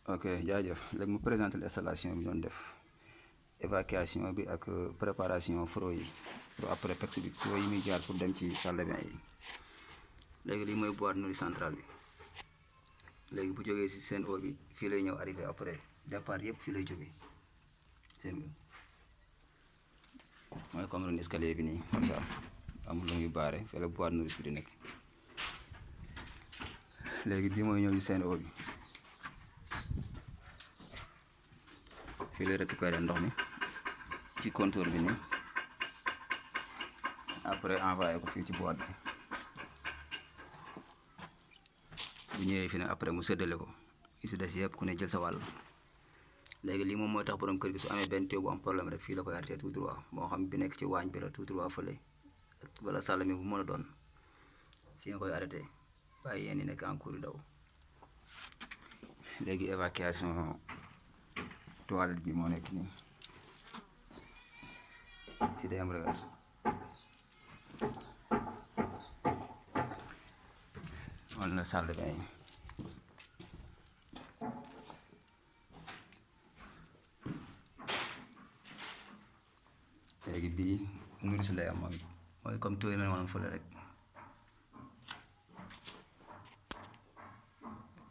ok jaajëf léegi mu présenté l'installation bi doon def évacuation bi ak préparation fro yi pour après pex bi fro yi muy jaar pour dem ci salle de bain yi léegi lii mooy boîte nourriture centrale bi léegi bu jógee si seen eau bi fii lay ñëw arrivé après départ yëpp fii lay jógee seen bi mooy comme ren escalier bi nii comme ça amul lu muy baare fii la boîte nourriture bi di nekk léegi bii mooy ñëw ci seen eau bi fii lay récupérer ndox mi ci compteur bi nii après envoyé ko fii ci boîte bi bu ñëwee fii nag après mu séddale ko yi si des yëpp ku ne jël sa wàll léegi lii moom mooy tax borom kër gi su amee benn tuyau bu am problème rek fii la koy arrêté tout droit moo xam bi nekk ci waañ bi la tout droit fële wala salle mi bu mën a doon fii nga koy arrêté bàyyi yéen ñi nekk en cours daw léegi évacuation toilette bi moo nekk nii ci day am regard wala na salle de bain yi léegi bii nourrice lay am mooy comme tuyau yi ma woon fële rek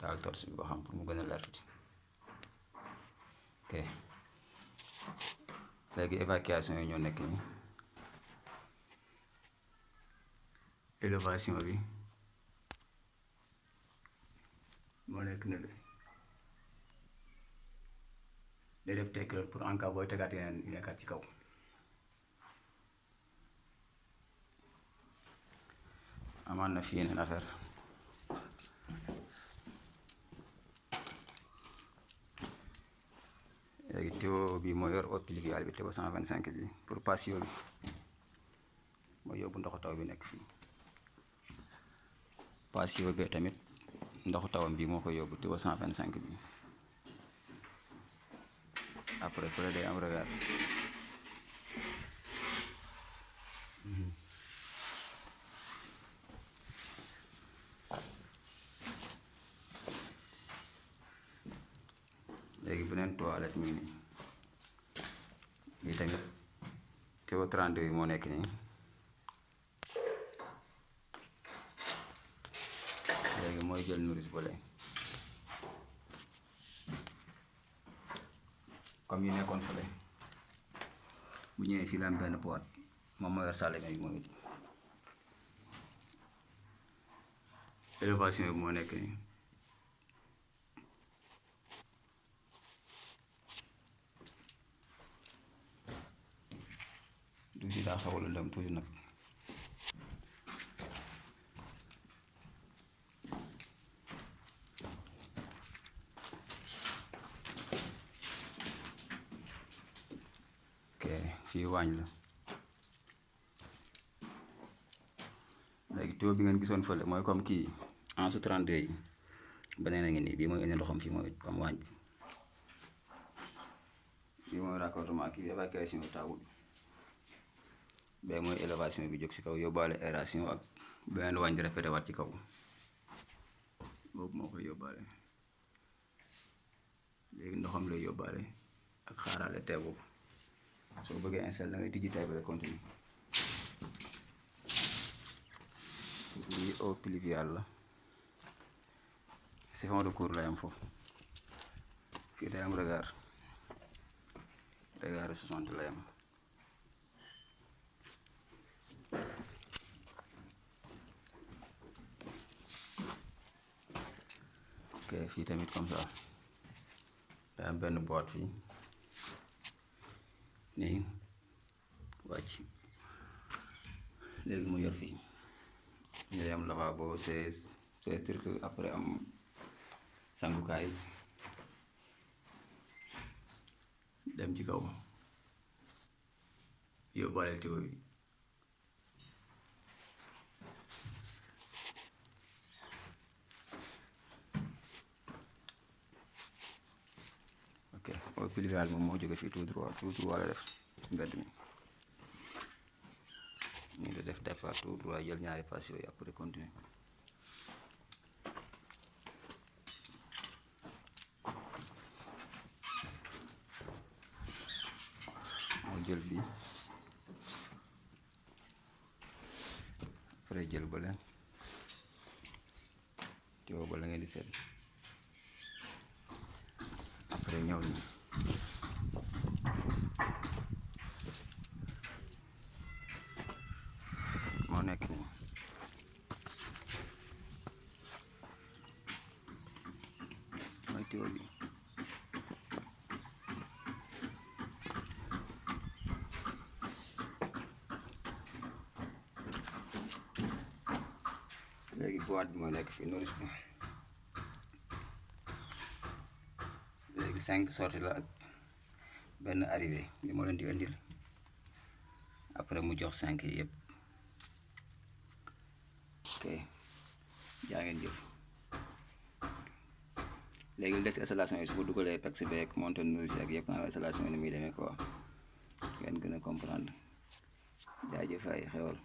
taal torche bi ba xam pour mu gën a leer tuuti ok léegi évacuation yi ñoo nekk nii élévation bi moo nekk ne la day def tekkil pour en cas booy tegaat yeneen yu nekkaat ci kaw amaan na fii yeneen affaire léegi tuyau bi moo yor eau pluviale bi tuyau 125 bi pour patio bi mooy yóbbu ndoxu taw bi nekk fii patio bi tamit ndoxu tawam bi moo koy yóbbu tuyau 125 bi après fële day am regard léegi beneen toilette mi ngi nii bii tamit tuyau 32 bi moo nekk nii léegi mooy jël nourrice bële comme yu nekkoon fële bu ñëwee fii la am benn boîte moom moo yor salle bi moom it élévation bi moo nekk nii du si daa xaw a lëndëm tuuti nag ok fii waañ la léegi tuyau bi ngeen gisoon fële mooy comme kii en su 32 yi beneen a ngi nii bii mooy indi ndoxam fii mooy comme waañ bi bii mooy raccordement kii évacuation table bee mooy élévation bi jóg ci kaw yóbbaale aération ak beneen waañ di répété waat ci kaw boobu moo koy yóbbaale léegi ndoxam lay yóbbaale ak xaaraale tee boobu soo bëggee installé da ngay tijji tay bi rek continue lii eau pluviale la siphon de cour lay am foofu fii day am regard 60 lay am ok fii tamit comme ça day am benn boîte fii nii wàcc léegi mu yor fii day am lavabo 16 trucs après am sangukaay dem ci kaw yóbbaale tuyau bi ok eau pluviale moom moo jóge fii tout droit la def ci mbedd mi ñu ngi def defar tout droit jël ñaari pass yooyu après continuer jël bi après jël bële tuyau ba la ngeen di seet après ñëw ni moo nekk nii mooy tuyau bi léegi boîte bi moo nekk fii nourrice bi léegi 5 sorties la ak benn arrivé bi moo leen di indil après mu jox 5 yi yëpp ok jaa ngeen jëf léegi li des installation yi su ko dugalee pex beeg monté nourrice ak yëpp naa installation yi ni muy demee quoi ngeen gën a comprendre jaajëf ay xewal